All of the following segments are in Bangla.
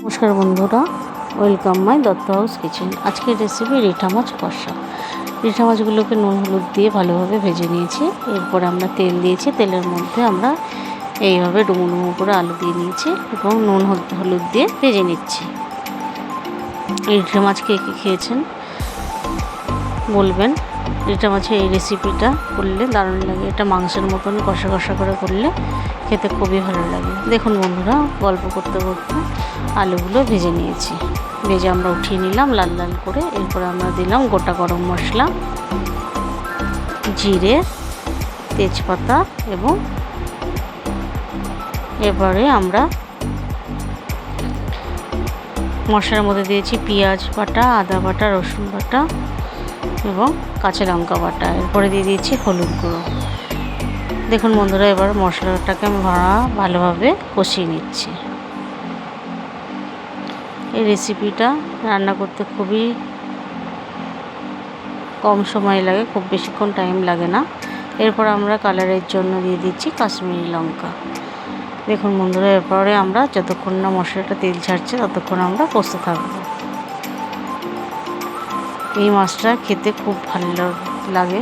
নমস্কার বন্ধুরা, welcome my Dutta house kitchen. আজকের রেসিপি রিঠা মাছ কষা। রিঠা মাছগুলোকে নুন হলুদ দিয়ে ভালোভাবে ভেজে নিয়েছি। এরপরে আমরা তেল দিয়েছি, তেলের মধ্যে আমরা এইভাবে ডুমো ডুমো করে আলু দিয়ে নিয়েছি এবং নুন হলুদ দিয়ে ভেজে নিচ্ছি। এই রিঠা মাছ কে কে খেয়েছেন বলবেন। রিঠা মাছের এই রেসিপিটা করলে দারুণ লাগে। এটা মাংসের মতন কষা কষা করে করলে খেতে খুবই ভালো লাগে। দেখুন বন্ধুরা, গল্প করতে করতে আলুগুলো ভেজে নিয়েছি। ভেজে আমরা উঠিয়ে নিলাম লাল লাল করে। এরপরে আমরা দিলাম গোটা গরম মশলা, জিরে, তেজপাতা এবং এবারে আমরা মশলার মধ্যে দিয়েছি পেঁয়াজ বাটা, আদা বাটা, রসুন বাটা এবং কাঁচা লঙ্কা বাটা। এরপরে দিয়ে দিয়েছি হলুদ গুঁড়ো। দেখুন বন্ধুরা, এবার মশলাটাকে আমি ভালোভাবে কষিয়ে নিচ্ছি। এই রেসিপিটা রান্না করতে খুবই কম সময় লাগে, খুব বেশিক্ষণ টাইম লাগে না। এরপর আমরা কালারের জন্য দিয়ে দিচ্ছি কাশ্মীরি লঙ্কা। দেখুন বন্ধুরা, এরপরে আমরা যতক্ষণ না মশলাটা তেল ছাড়ছে ততক্ষণ আমরা কষতে থাকবো। এই মাছটা খেতে খুব ভালো লাগে।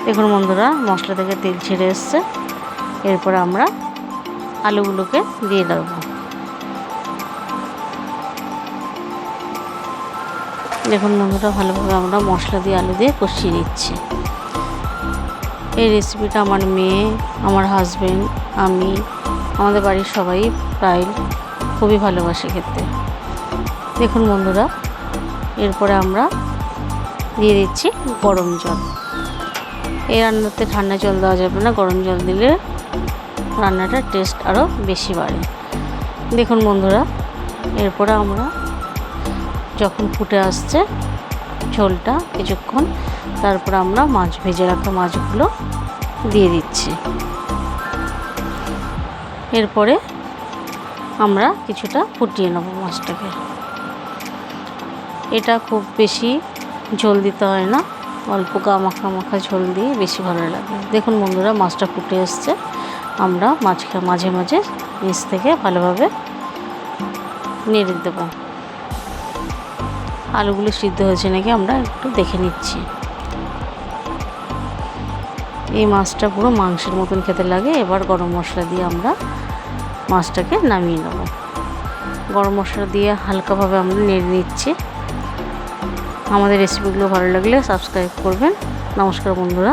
দেখুন বন্ধুরা, মশলা থেকে তেল ছেড়ে এসছে। এরপর আমরা আলুগুলোকে দিয়ে দেবো। দেখুন বন্ধুরা, ভালোভাবে আমরা মশলা দিয়ে আলু দিয়ে কষিয়ে নিচ্ছি। এই রেসিপিটা আমার মেয়ে, আমার হাজব্যান্ড, আমি, আমাদের বাড়ির সবাই প্রায় খুবই ভালোবাসে খেতে। দেখুন বন্ধুরা, এরপরে আমরা দিয়ে দিচ্ছি গরম জল। এই রান্নাতে ঠান্ডা জল দেওয়া যাবে না, গরম জল দিলে রান্নাটার টেস্ট আরও বেশি বাড়ে। দেখুন বন্ধুরা, এরপরে আমরা যখন ফুটে আসছে ঝোলটা কিছুক্ষণ, তারপর আমরা মাছ ভেজে রাখা মাছগুলো দিয়ে দিচ্ছি। এরপরে আমরা কিছুটা ফুটিয়ে নেব মাছটাকে। এটা খুব বেশি ঝোল দিতে হয় না, অল্প মাখা মাখা ঝোল দিয়ে বেশি ভালো লাগে। দেখুন বন্ধুরা, মাছটা ফুটে এসছে। আমরা মাছকে মাঝে মাঝে নিচ থেকে ভালোভাবে নেড়ে দেবো। আলুগুলো সিদ্ধ হয়েছে নাকি আমরা একটু দেখে নিচ্ছি। এই মাছটা পুরো মাংসের মতন খেতে লাগে। এবার গরম মশলা দিয়ে আমরা মাছটাকে নামিয়ে নেব। গরম মশলা দিয়ে হালকাভাবে আমরা নেড়ে নিচ্ছি। আমাদের রেসিপিগুলো ভালো লাগলে সাবস্ক্রাইব করবেন। নমস্কার বন্ধুরা।